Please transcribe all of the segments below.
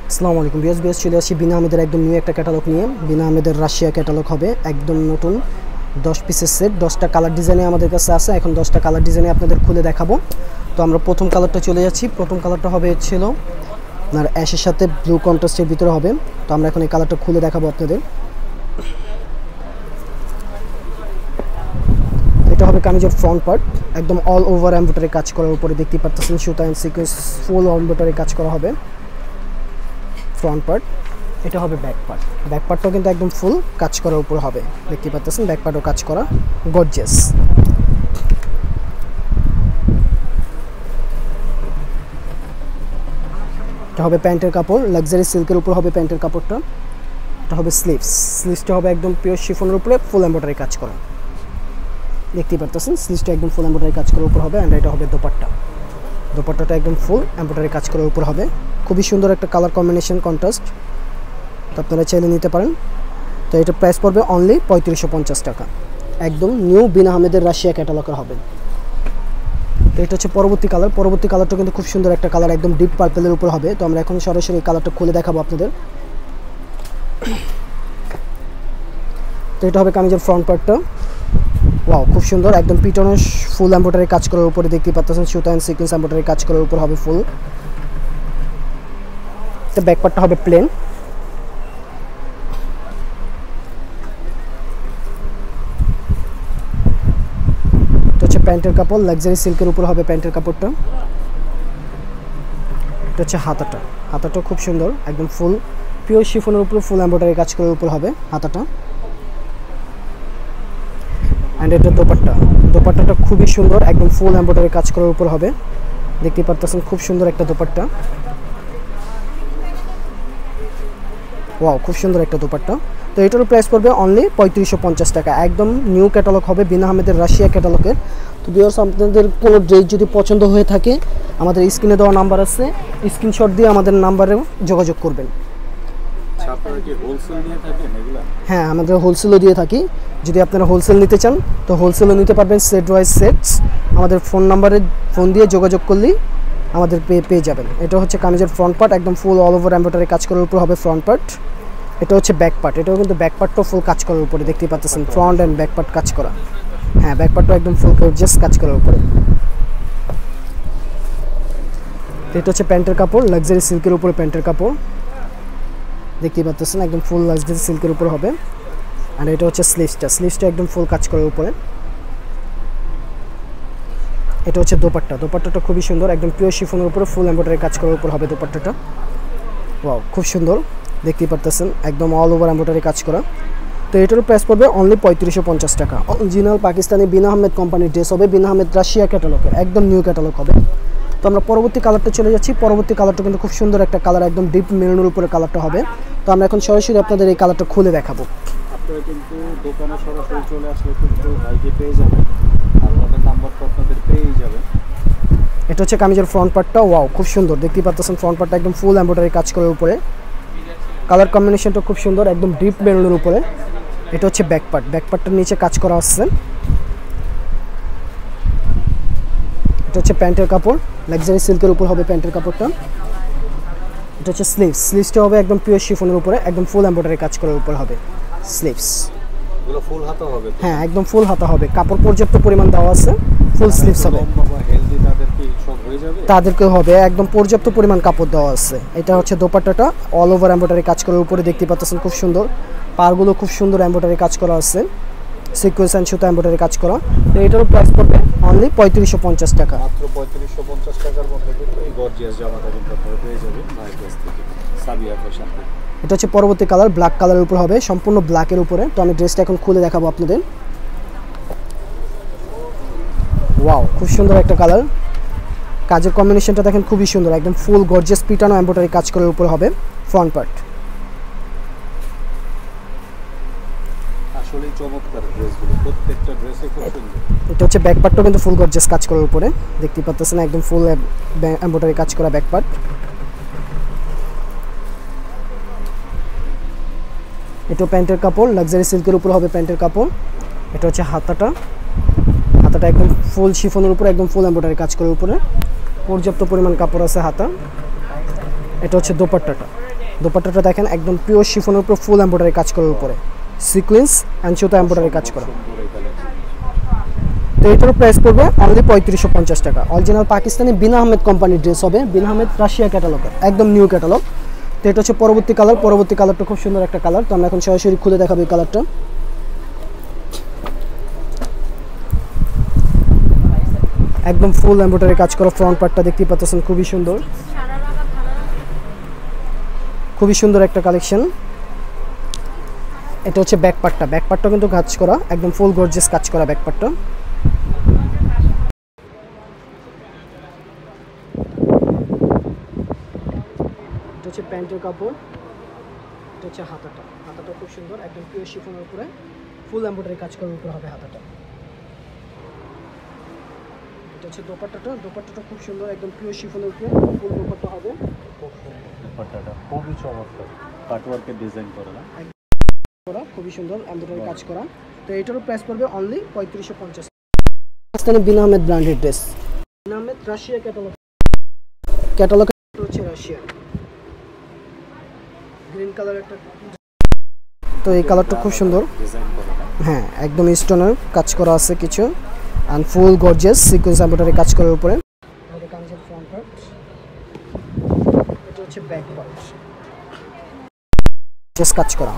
আসসালামু আলাইকুম বিএস চলে আসছি বিনা আহমেদের একদম নিউ একটা ক্যাটালগ নিয়ে। বিনা আহমেদের রাশিয়া ক্যাটালগ হবে একদম নতুন 10 পিসের সেট, 10টা কালার ডিজাইনে আমাদের কাছে আছে। এখন 10টা কালার ডিজাইনে আপনাদের খুলে দেখাবো। তো আমরা প্রথম কালারটা চলে যাচ্ছি। প্রথম কালারটা হবে ছিল আপনার অ্যাশের সাথে ব্লু কন্ট্রাস্টের ভিতরে হবে। তো আমরা এখন এই কালারটা খুলে দেখাবো আপনাদের। এটা হবে কামিজের ফ্রন্ট পার্ট, একদম অল ওভার এমব্রয়ডারি কাজ করার উপরে দেখতে পাচ্ছেন সুতা এন্ড সিকোয়েন্স ফুল এমব্রয়ডারি কাজ করা হবে ফ্রন্ট পার্ট। এটা হবে ব্যাক পার্ট, ব্যাক পার্টটাও কিন্তু একদম ফুল কাজ করার উপর হবে, দেখতে পাচ্ছেন ব্যাক পার্টও কাজ করা গর্জিয়াস। এটা হবে প্যান্টের কাপড়, লাক্সারি সিল্কের উপর হবে প্যান্টের কাপড়টা। এটা হবে স্লিভসটা হবে একদম পিওর শিফনের উপরে ফুল এমব্রয়ডারি কাজ করা, দেখতে পাচ্ছেন স্লিভসটা একদম ফুল এমব্রয়ডারি কাজ করার উপর হবে। অ্যান্ড এটা হবে দোপাট্টাটা একদম ফুল এমব্রয়ডারি কাজ করার উপর হবে। খুবই সুন্দর একটা কালার কম্বিনেশন কন্ট্রাস্ট, তো আপনারা চাইলে নিতে পারেন। তো এটা প্রাইস পড়বে অনলি 3550 টাকা, একদম নিউ বিনা আহমেদের রাশিয়া ক্যাটালগের হবে। তো এটা হচ্ছে পরবর্তী কালারটা কিন্তু খুব সুন্দর একটা কালার, একদম ডিপ পার্পলের উপর হবে। তো আমরা এখন সরাসরি এই কালারটা খুলে দেখাবো আপনাদের। তো এটা হবে কামিজের ফ্রন্ট পার্টটা। ওয়াও, খুব সুন্দর, একদম পিটনের ফুল এমব্রয়ডারি কাজ করার উপরে দেখতে পাচ্ছেন সুতা এন্ড সিকোয়েন্স এমব্রয়ডারি কাজ করার উপর হবে ফুল। তো ব্যাক পার্টটা হবে প্লেন। এটা হচ্ছে প্যান্টের কাপড়, লাক্সারি সিল্কের উপর হবে প্যান্টের কাপড়টা। এটা হচ্ছে হাতাটা খুব সুন্দর, একদম ফুল পিওর শিফনের উপর ফুল এমব্রয়ডারি কাজ করার উপর হবে হাতাটা। অ্যান্ড এটা দোপাট্টাটা খুবই সুন্দর, একদম ফুল এমব্রয়ডারি কাজ করার উপর হবে, দেখতে পাচ্ছেন খুব সুন্দর একটা দোপাট্টা। ওয়াও, খুব সুন্দর একটা দোপাট্টা। তো এটার প্রাইস পড়বে অনলি 3550 টাকা, একদম নিউ ক্যাটালগ হবে বিনা আহমেদের রাশিয়া ক্যাটালগের। তো ভিউয়ার্স, আপনাদের কোনো ড্রেস যদি পছন্দ হয়ে থাকে আমাদের স্ক্রিনে দেওয়া নাম্বার আছে, স্ক্রিনশট দিয়ে আমাদের নাম্বারে যোগাযোগ করবেন। হ্যাঁ, আমাদের হোলসেলও দিয়ে থাকি। যদি আপনারা হোলসেল নিতে চান তো হোলসেলও নিতে পারবেন, সেট ওয়াইজ সেটস আমাদের ফোন নাম্বারে ফোন দিয়ে যোগাযোগ করলেই আমাদের পেয়ে যাবেন। এটা হচ্ছে কামিজের ফ্রন্ট পার্ট, একদম ফুল অল ওভার এমব্রয়ডারি কাজ করার উপর হবে ফ্রন্ট পার্ট। এটা হচ্ছে ব্যাক পার্ট, এটাও কিন্তু ব্যাক পার্টটাও ফুল কাজ করার উপরে দেখতে পাচ্ছেন ফ্রন্ট অ্যান্ড ব্যাক পার্ট কাজ করা। হ্যাঁ, ব্যাক পার্টটাও একদম ফুল জাস্ট কাজ করার উপরে। এটা হচ্ছে প্যান্টের কাপড়, লাক্সারি সিল্কের উপরে প্যান্টের কাপড়, দেখতে পাচ্ছেন একদম ফুল লাক্সারি সিল্কের উপর হবে। আর এটা হচ্ছে স্লিভসটা একদম ফুল কাজ করার উপরে। এটা হচ্ছে দোপাট্টাটা খুবই সুন্দর, একদম পিওর শিফনের উপরে ফুল এমব্রয়ডারি কাজ করার উপর হবে দোপাট্টাটা। ওয়াও, খুব সুন্দর, দেখতেই পাচ্ছেন একদম অল ওভার এমব্রয়ডারি কাজ করা। তো এটার প্রাইস পড়বে অনলি 3550 টাকা। অরিজিনাল পাকিস্তানি বিনা আহমেদ কোম্পানির ড্রেস হবে, বিনা আহমেদ রাশিয়া ক্যাটালগের একদম নিউ ক্যাটালগ হবে। তো আমরা পরবর্তী কালারটা চলে যাচ্ছি। পরবর্তী কালারটা কিন্তু খুব সুন্দর একটা কালার, একদম ডিপ মেরুনের উপরে কালারটা হবে। তো আমরা এখন সরাসরি আপনাদের এই কালারটা খুলে দেখাবো। আপনারা কিন্তু দোকানে সরাসরি চলে আসলে কিন্তু ভাইকে পেয়ে যাবেন, আর ওনাদের নাম্বারটা আপনাদের পেয়েই যাবেন। এটা হচ্ছে কামিজের ফ্রন্ট পার্টটা। ওয়াও, খুব সুন্দর, দেখতেই পাচ্ছেন ফ্রন্ট পার্টটা একদম ফুল এমব্রয়ডারি কাজ করার উপরে। কালার কম্বিনেশনটা খুব সুন্দর, একদম ডিপ মেরুনের উপরে। এটা হচ্ছে ব্যাক পার্টটার নিচে কাজ করা আসছে। এটা হচ্ছে প্যান্টের কাপড়, লাক্সারি সিল্কের উপর হবে প্যান্টের কাপড়টা। এটা হচ্ছে স্লিভসটা হবে একদম পিওর শিফনের উপরে, একদম ফুল এমব্রয়ডারি কাজ করার উপর হবে স্লিভস। এগুলো ফুল হাতা হবে? হ্যাঁ, একদম ফুল হাতা হবে, কাপড় পর্যাপ্ত পরিমাণ দেওয়া আছে, ফুল স্লিভস হবে। হেলদি তাদেরকে সব হয়ে যাবে, তাদেরকে হবে একদম পর্যাপ্ত পরিমাণ কাপড় দেওয়া আছে। এটা হচ্ছে দোপাট্টাটা অল ওভার এমব্রয়ডারি কাজ করার উপরে, দেখতে পাচ্ছেন খুব সুন্দর, পারগুলো খুব সুন্দর এমব্রয়ডারি কাজ করা আছে, সিকোয়েন্স এন্ড সুতা এমব্রয়ডারি কাজ করা। তো এটারও প্রাইস পড়বে অনলি 3550 টাকা, মাত্র 3550 টাকার মধ্যে কিন্তু এই গর্জিয়াস জামাটা কিন্তু আপনারা পেয়ে যাবেন ভাইয়ের কাছ থেকে, সাবিয়া ফ্যাশন থেকে। এটা হচ্ছে পরবর্তী কালার, ব্ল্যাক কালারের উপর হবে, সম্পূর্ণ ব্ল্যাকের উপরে। তো আমি ড্রেসটা এখন খুলে দেখাবো আপনাদের। ওয়াও, খুব সুন্দর একটা কালার, কাজের কম্বিনেশনটা দেখেন খুবই সুন্দর, একদম ফুল গর্জিয়াস পিটানো এমব্রয়ডারি কাজ করার উপর হবে ফ্রন্ট পার্ট। আসলে চমৎকার ড্রেসগুলো, প্রত্যেকটা ড্রেসে খুব সুন্দর। এটা হচ্ছে ব্যাক পার্টটাও কিন্তু ফুল গর্জিয়াস কাজ করার উপরে, দেখতে পাচ্ছেন একদম ফুল এমব্রয়ডারি কাজ করা ব্যাক পার্ট। এটা প্যান্টের কাপড়, লাক্সারি সিল্কের উপর হবে প্যান্টের কাপড়। এটা হচ্ছে হাতাটা একদম ফুল শিফনের উপরে, একদম ফুল এমব্রয়ডারি কাজ করার উপরে, পর্যাপ্ত পরিমাণ কাপড় আছে হাতা। এটা হচ্ছে দোপাট্টাটা, দোপাট্টাটা দেখেন একদম পিওর শিফনের উপর ফুল এমব্রয়ডারি কাজ করার উপরে সিকোয়েন্স অ্যান্ড সুতো এমব্রয়ডারি কাজ করা। তো এটার প্রাইস পড়বে অনলি 3550 টাকা। অরিজিনাল পাকিস্তানি বিন আহমেদ কোম্পানির ড্রেস হবে, বিন আহমেদ রাশিয়া ক্যাটালগের একদম নিউ ক্যাটালগ। তো এটা হচ্ছে পরবর্তী কালারটা খুব সুন্দর একটা কালার। তো আমরা এখন সরাসরি খুলে দেখাবো এই কালারটা। একদম ফুল এমব্রয়ডারি কাজ করা ফ্রন্ট পার্টটা দেখতেই পাচ্ছেন, খুবই সুন্দর একটা কালেকশন। এটা হচ্ছে ব্যাক পার্টটা কিন্তু কাজ করা একদম ফুল গর্জিয়াস কাজ করা ব্যাক পার্টটা। এটা হচ্ছে প্যান্টের কাপড়, এটা হচ্ছে হাতাটা খুব সুন্দর একদম পিওর শিফনের উপরে ফুল এমব্রয়ডারি কাজ করার উপরে হবে হাতাটা। এটা হচ্ছে দোপাট্টাটা খুব সুন্দর একদম পিওর শিফনের উপরে ফুল দোপাট্টা হবে, দোপাট্টাটা খুবই চমৎকার কাটওয়ার্কের ডিজাইন করা না, খুবই সুন্দর এমব্রয়ডারি কাজ করা। তো এটারও প্রাইস পড়বে অনলি 3550। পাকিস্তানি বিন আহমেদ ব্র্যান্ডেড ড্রেস, বিন আহমেদ রাশিয়া ক্যাটালগ হচ্ছে রাশিয়া গ্রিন কালার একটা। তো এই কালারটা খুব সুন্দর, হ্যাঁ একদম স্টোনের কাজ করা আছে কিছু and full gorgeous sequence embroidery কাজ করার উপরে। আমাদের কামিজের ফ্রন্ট পার্ট, এটা হচ্ছে ব্যাক পার্ট জাস্ট কাজ করা।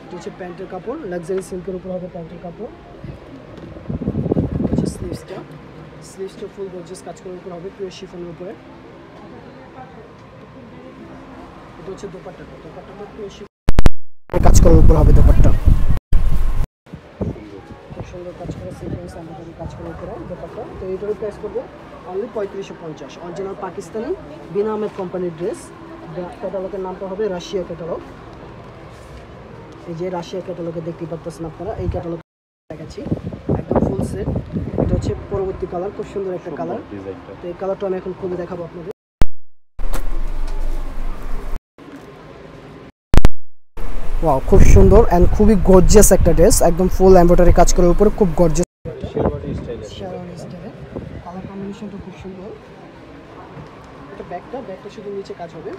এটা হচ্ছে প্যান্টের কাপড়, লাক্সারি সিল্কের উপর হবে প্যান্টের কাপড়। এটা হচ্ছে স্লিভসটা ফুল গর্জিয়াস কাজ করার উপর হবে পিওর শিফনের উপরে। এটা হচ্ছে দোপাট্টাটা পিওর শিফনের কাজ করার উপর হবে দোপাট্টা, খুব সুন্দর কাজ করা সিকোয়েন্স এমব্রয়ডারি কাজ করার উপরে দোপাট্টা। তো এইটার প্রাইস করবে অনলি 3550। অরিজিনাল পাকিস্তানি বিন আহমেদ কোম্পানির ড্রেস, ক্যাটালগের নামটা হবে রাশিয়া ক্যাটালগ। এই যে রাশিয়া ক্যাটালগে দেখতে পাচ্ছেন আপনারা, এই ক্যাটালগ দেখাচ্ছি একদম ফুল সেট। এটা হচ্ছে পরবর্তী কালার, খুব সুন্দর একটা কালার। তো এই কালারটা আমি এখন খুলে দেখাবো আপনাদের। ওয়াও, খুব সুন্দর এন্ড খুবই গর্জিয়াস একটা ড্রেস, একদম ফুল এমব্রয়ডারি কাজ করার উপরে খুব গর্জিয়াস শেরওয়ানি স্টাইলে। কালার কম্বিনেশনটা খুব সুন্দর। এটা ব্যাকটা শুধু নিচে কাজ হবে।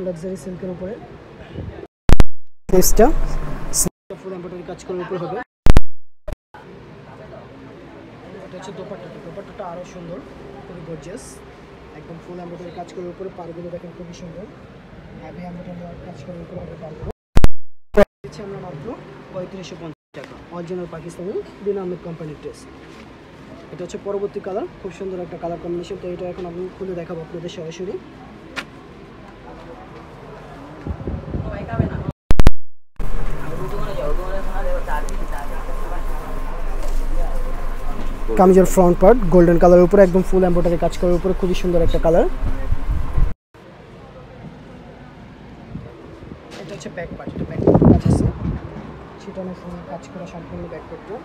লাক্সারি সিল্কের উপরে ড্রেসটা ফুল এমব্রয়ডারি কাজ করার উপরে হবে। এটা হচ্ছে দোপাট্টাটা আরো সুন্দর, খুবই গর্জিয়াস একদম ফুল এমব্রয়ডারি কাজ করার উপরে। পাড়গুলো দেখেন খুবই সুন্দর, হেভি এমব্রয়ডারি কাজ করার উপরে হবে পাড়গুলো। দিচ্ছি আমরা মাত্র 3550 টাকা। অরিজিনাল পাকিস্তানি বিন আহমেদ কোম্পানির ড্রেস। এটা হচ্ছে পরবর্তী কালার, খুব সুন্দর একটা কালার কম্বিনেশন। তো এটা এখন আমি খুলে দেখাবো আপনাদের সরাসরি। কামিজের ফ্রন্ট পার্ট গোল্ডেন কালারের উপরে একদম ফুল এমব্রয়ডারি কাজ করার উপরে খুবই সুন্দর একটা কালার। এটা হচ্ছে ব্যাক পার্ট, এটা ব্যাক পার্ট কাজ আছে, সেটা অনেক ফুল কাজ করা সম্পূর্ণ ব্যাক পার্টটা।